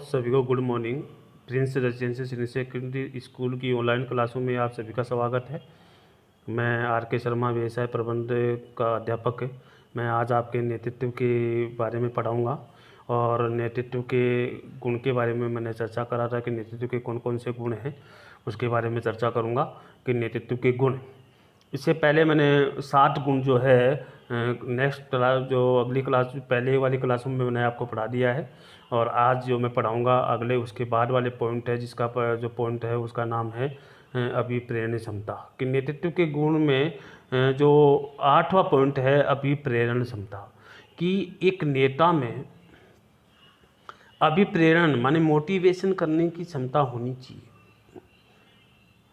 सभी को good morning. Prince residential senior secondary school की ऑनलाइन क्लासों में आप सभी का स्वागत है। मैं आर के शर्मा व्यवसाय प्रबंध का अध्यापक है। मैं आज आपके नेतृत्व के बारे में पढ़ाऊंगा और नेतृत्व के गुण के बारे में मैंने चर्चा करा था कि नेतृत्व के कौन कौन से गुण हैं, उसके बारे में चर्चा करूंगा कि नेतृत्व के गुण। इससे पहले मैंने 60 गुण जो है नेक्स्ट क्लास जो अगली क्लास पहले वाली क्लासों में मैंने आपको पढ़ा दिया है, और आज जो मैं पढ़ाऊंगा अगले उसके बाद वाले पॉइंट है, जिसका जो पॉइंट है उसका नाम है अभिप्रेरण क्षमता। कि नेतृत्व के गुण में जो 8वां पॉइंट है अभिप्रेरण क्षमता। कि एक नेता में अभिप्रेरण माने मोटिवेशन करने की क्षमता होनी चाहिए,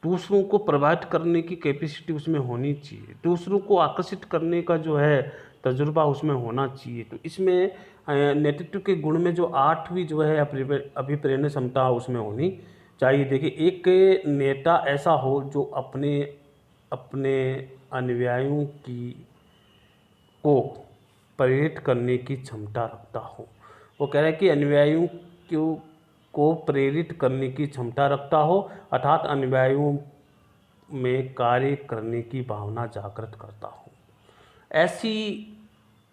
दूसरों को प्रभावित करने की कैपेसिटी उसमें होनी चाहिए, दूसरों को आकर्षित करने का जो है तजुर्बा उसमें होना चाहिए। तो इसमें नेतृत्व के गुण में जो 8वीं जो है अभिप्रेरण क्षमता उसमें होनी चाहिए। देखिए, एक नेता ऐसा हो जो अपने अपने अनुयायियों को प्रेरित करने की क्षमता रखता हो। वो कह रहे हैं कि अनुयायियों को प्रेरित करने की क्षमता रखता हो, अर्थात अनुयायियों में कार्य करने की भावना जागृत करता हो।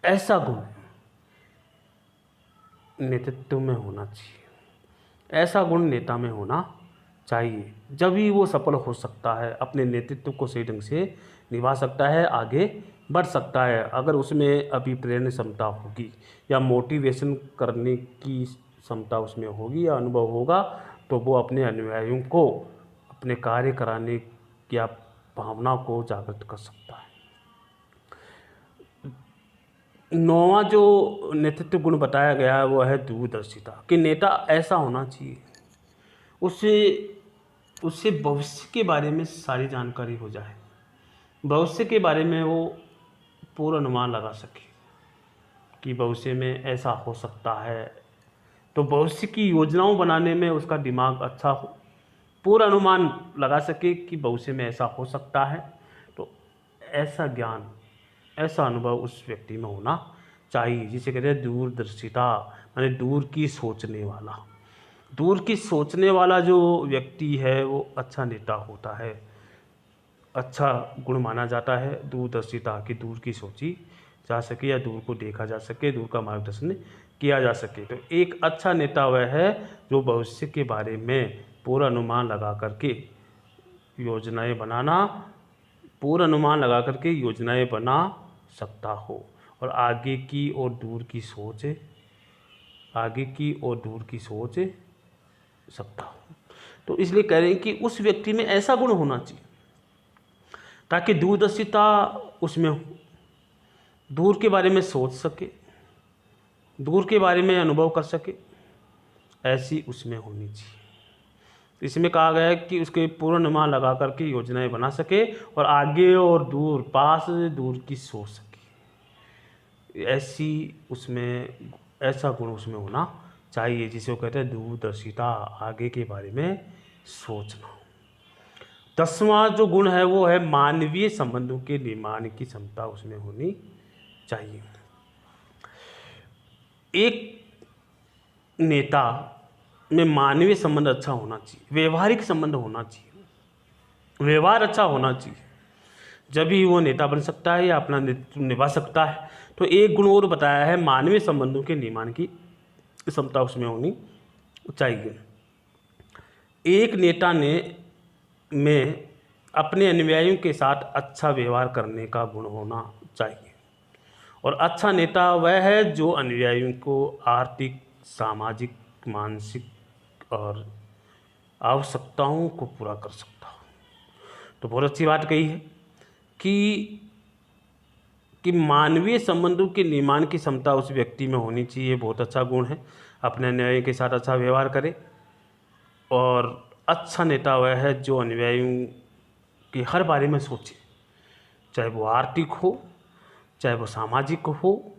ऐसा गुण नेतृत्व में होना चाहिए, ऐसा गुण नेता में होना चाहिए। जब ही वो सफल हो सकता है, अपने नेतृत्व को सही ढंग से निभा सकता है, आगे बढ़ सकता है। अगर उसमें अभिप्रेरण क्षमता होगी या मोटिवेशन करने की क्षमता उसमें होगी या अनुभव होगा, तो वो अपने अनुयायियों को अपने कार्य कराने या भावना को जागृत कर सकता है। 9वां जो नेतृत्व गुण बताया गया है वो है दूरदर्शिता। कि नेता ऐसा होना चाहिए उससे भविष्य के बारे में सारी जानकारी हो जाए, भविष्य के बारे में वो पूर्वानुमान लगा सके कि भविष्य में ऐसा हो सकता है। तो भविष्य की योजनाओं बनाने में उसका दिमाग अच्छा हो, पूर्वानुमान लगा सके कि भविष्य में ऐसा हो सकता है। तो ऐसा ज्ञान, ऐसा अनुभव उस व्यक्ति में होना चाहिए, जिसे कहते हैं दूरदर्शिता, माने दूर की सोचने वाला। दूर की सोचने वाला जो व्यक्ति है वो अच्छा नेता होता है, अच्छा गुण माना जाता है दूरदर्शिता। की दूर की सोची जा सके या दूर को देखा जा सके, दूर का मार्गदर्शन किया जा सके। तो एक अच्छा नेता वह है जो भविष्य के बारे में पूर्वानुमान लगा करके योजनाएं बना सकता हो, और आगे की और दूर की सोच सकता हो। तो इसलिए कह रहे हैं कि उस व्यक्ति में ऐसा गुण होना चाहिए ताकि दूरदर्शिता उसमें हो, दूर के बारे में सोच सके, दूर के बारे में अनुभव कर सके, ऐसी उसमें होनी चाहिए। इसमें कहा गया है कि उसके पूर्वानुमान लगा करके योजनाएं बना सके और आगे और दूर, पास दूर की सोच सके। ऐसा गुण उसमें होना चाहिए, जिसे वो कहते हैं दूरदर्शिता, आगे के बारे में सोचना। 10वां जो गुण है वो है मानवीय संबंधों के निर्माण की क्षमता उसमें होनी चाहिए। एक नेता में मानवीय संबंध अच्छा होना चाहिए, व्यवहारिक संबंध होना चाहिए, व्यवहार अच्छा होना चाहिए, जब ही वो नेता बन सकता है या अपना नेतृत्व निभा सकता है। तो एक गुण और बताया है, मानवीय संबंधों के निर्माण की क्षमता उसमें होनी चाहिए। एक नेता में अपने अनुयायियों के साथ अच्छा व्यवहार करने का गुण होना चाहिए, और अच्छा नेता वह है जो अनुयायियों को आर्थिक, सामाजिक, मानसिक और आवश्यकताओं को पूरा कर सकता हो। तो बहुत अच्छी बात कही है कि मानवीय संबंधों के निर्माण की क्षमता उस व्यक्ति में होनी चाहिए। बहुत अच्छा गुण है, अपने अनुयायियों के साथ अच्छा व्यवहार करे। और अच्छा नेता वह है जो अनुयायियों के हर बारे में सोचे, चाहे वो आर्थिक हो, चाहे वो सामाजिक हो,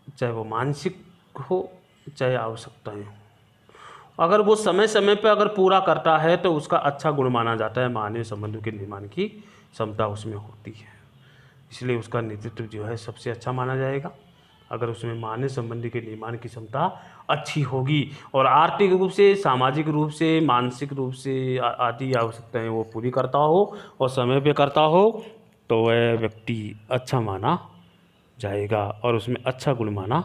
चाहे वो मानसिक हो, चाहे आवश्यकताएं हो। अगर वो समय समय पर अगर पूरा करता है तो उसका अच्छा गुण माना जाता है, मानवीय संबंधों के निर्माण की क्षमता उसमें होती है। इसलिए उसका नेतृत्व जो है सबसे अच्छा माना जाएगा। अगर उसमें मानव संबंधी के निर्माण की क्षमता अच्छी होगी और आर्थिक रूप से, सामाजिक रूप से, मानसिक रूप से आदि आवश्यकताएं वो पूरी करता हो और समय पे करता हो, तो वह व्यक्ति अच्छा माना जाएगा और उसमें अच्छा गुण माना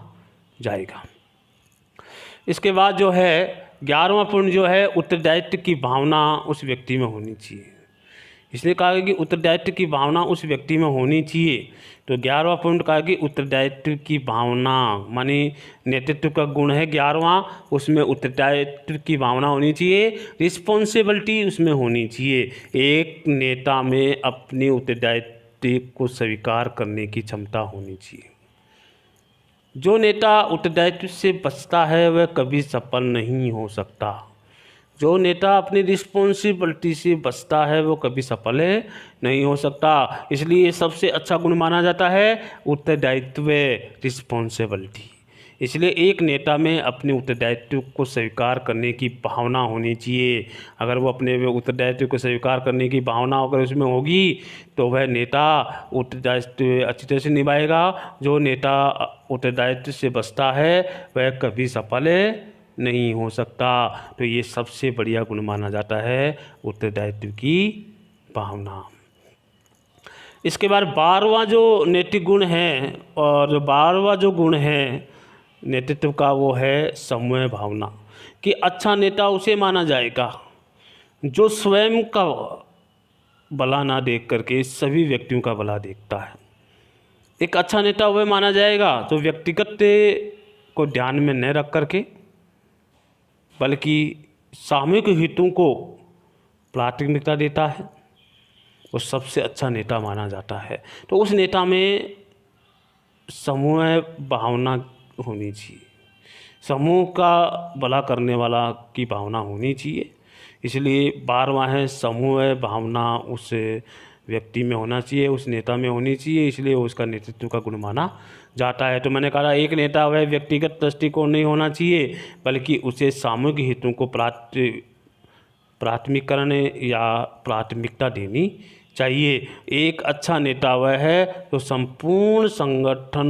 जाएगा। इसके बाद जो है 11वां पॉइंट जो है, उत्तरदायित्व की भावना उस व्यक्ति में होनी चाहिए। इसने कहा कि उत्तरदायित्व की भावना उस व्यक्ति में होनी चाहिए। तो 11वां पॉइंट कहा कि उत्तरदायित्व की भावना, मानी नेतृत्व का गुण है 11वां, उसमें उत्तरदायित्व की भावना होनी चाहिए, रिस्पॉन्सिबिलिटी उसमें होनी चाहिए। एक नेता में अपनी उत्तरदायित्व को स्वीकार करने की क्षमता होनी चाहिए। जो नेता उत्तरदायित्व से बचता है वह कभी सफल नहीं हो सकता। जो नेता अपनी रिस्पॉन्सिबिलिटी से बचता है वो कभी सफल नहीं हो सकता। इसलिए सबसे अच्छा गुण माना जाता है उत्तरदायित्व, रिस्पॉन्सिबिलिटी। इसलिए एक नेता में अपने उत्तरदायित्व को स्वीकार करने की भावना होनी चाहिए। अगर वो अपने उत्तरदायित्व को स्वीकार करने की भावना अगर उसमें होगी तो वह नेता उत्तरदायित्व अच्छी तरह से निभाएगा। जो नेता उत्तरदायित्व से बचता है वह कभी सफल नहीं हो सकता। तो ये सबसे बढ़िया गुण माना जाता है उत्तरदायित्व की भावना। इसके बाद 12वां जो नैतिक गुण है और 12वां जो गुण है नेतृत्व का वो है समूह भावना। कि अच्छा नेता उसे माना जाएगा जो स्वयं का भला ना देख करके सभी व्यक्तियों का भला देखता है। एक अच्छा नेता वह माना जाएगा जो व्यक्तिगत को ध्यान में न रख करके बल्कि सामूहिक हितों को प्राथमिकता देता है, वो सबसे अच्छा नेता माना जाता है। तो उस नेता में समूह भावना होनी चाहिए, समूह का भला करने वाला की भावना होनी चाहिए। इसलिए 12वां है समूह भावना उस व्यक्ति में होना चाहिए, उस नेता में होनी चाहिए, इसलिए उसका नेतृत्व का गुण माना जाता है। तो मैंने कहा एक नेता वह व्यक्तिगत दृष्टिकोण नहीं होना चाहिए बल्कि उसे सामूहिक हितों को प्राथमिकरण या प्राथमिकता देनी चाहिए। एक अच्छा नेता वह है तो संपूर्ण संगठन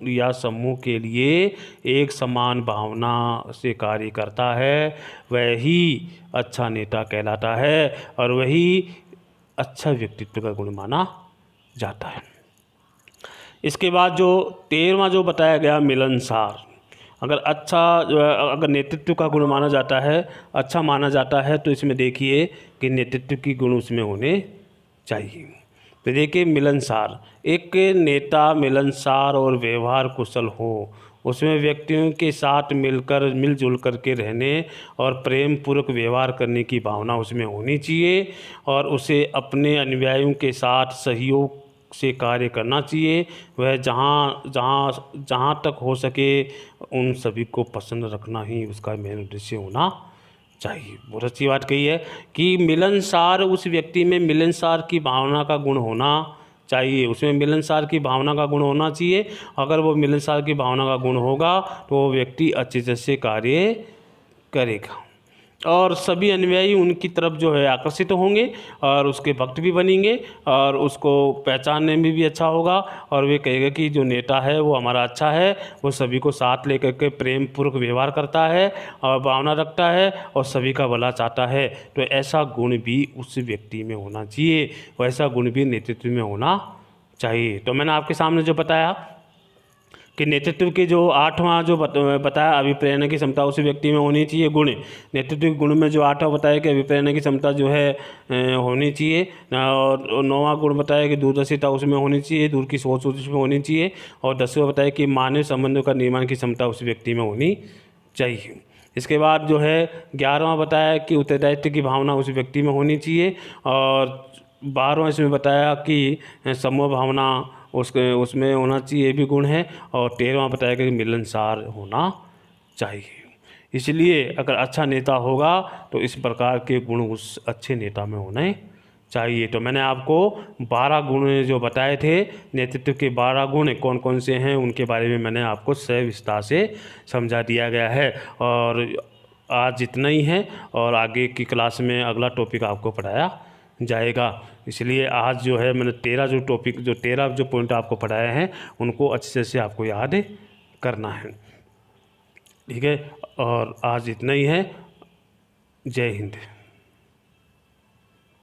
या समूह के लिए एक समान भावना से कार्य करता है, वही अच्छा नेता कहलाता है और वही अच्छा व्यक्तित्व का गुण माना जाता है। इसके बाद जो 13वां जो बताया गया मिलनसार, अगर नेतृत्व का गुण माना जाता है, अच्छा माना जाता है, तो इसमें देखिए कि नेतृत्व की गुण उसमें होने चाहिए। तो देखिए मिलनसार, एक नेता मिलनसार और व्यवहार कुशल हो, उसमें व्यक्तियों के साथ मिलजुल कर के रहने और प्रेम पूर्वक व्यवहार करने की भावना उसमें होनी चाहिए और उसे अपने अनुयायियों के साथ सहयोग से कार्य करना चाहिए। वह जहाँ तक हो सके उन सभी को पसंद रखना ही उसका मेन उद्देश्य होना चाहिए। बहुत अच्छी बात कही है कि मिलनसार, उस व्यक्ति में मिलनसार की भावना का गुण होना चाहिए, उसमें मिलनसार की भावना का गुण होना चाहिए। अगर वो मिलनसार की भावना का गुण होगा तो वो व्यक्ति अच्छे तरह से कार्य करेगा और सभी अनुयायी उनकी तरफ जो है आकर्षित होंगे और उसके भक्त भी बनेंगे और उसको पहचानने में भी अच्छा होगा और वे कहेगा कि जो नेता है वो हमारा अच्छा है, वो सभी को साथ लेकर के प्रेम पूर्वक व्यवहार करता है और भावना रखता है और सभी का भला चाहता है। तो ऐसा गुण भी उस व्यक्ति में होना चाहिए, वैसा गुण भी नेतृत्व में होना चाहिए। तो मैंने आपके सामने जो बताया कि नेतृत्व के जो 8वां जो बताया अभिप्रेरणा की क्षमता उस व्यक्ति में होनी चाहिए गुण। नेतृत्व के गुण में जो 8वां बताया कि अभिप्रेरणा की क्षमता जो है होनी चाहिए और 9वां गुण बताया कि दूरदर्शिता उसमें होनी चाहिए, दूर की सोच उसमें होनी चाहिए और 10वां बताया कि मानव संबंधों का निर्माण की क्षमता उस व्यक्ति में होनी चाहिए। इसके बाद जो है 11वां बताया कि उत्तरदायित्व की भावना उस व्यक्ति में होनी चाहिए और 12वां इसमें बताया कि समूह भावना उसमें होना चाहिए, ये भी गुण है और 13वां बताया कि मिलनसार होना चाहिए। इसलिए अगर अच्छा नेता होगा तो इस प्रकार के गुण उस अच्छे नेता में होने चाहिए। तो मैंने आपको 12 गुण जो बताए थे, नेतृत्व के 12 गुण कौन कौन से हैं उनके बारे में मैंने आपको सविस्तार से समझा दिया गया है और आज इतना ही है और आगे की क्लास में अगला टॉपिक आपको पढ़ाया जाएगा। इसलिए आज जो है मैंने 13 जो पॉइंट आपको पढ़ाए हैं उनको अच्छे से आपको याद करना है। ठीक है, और आज इतना ही है। जय हिंद।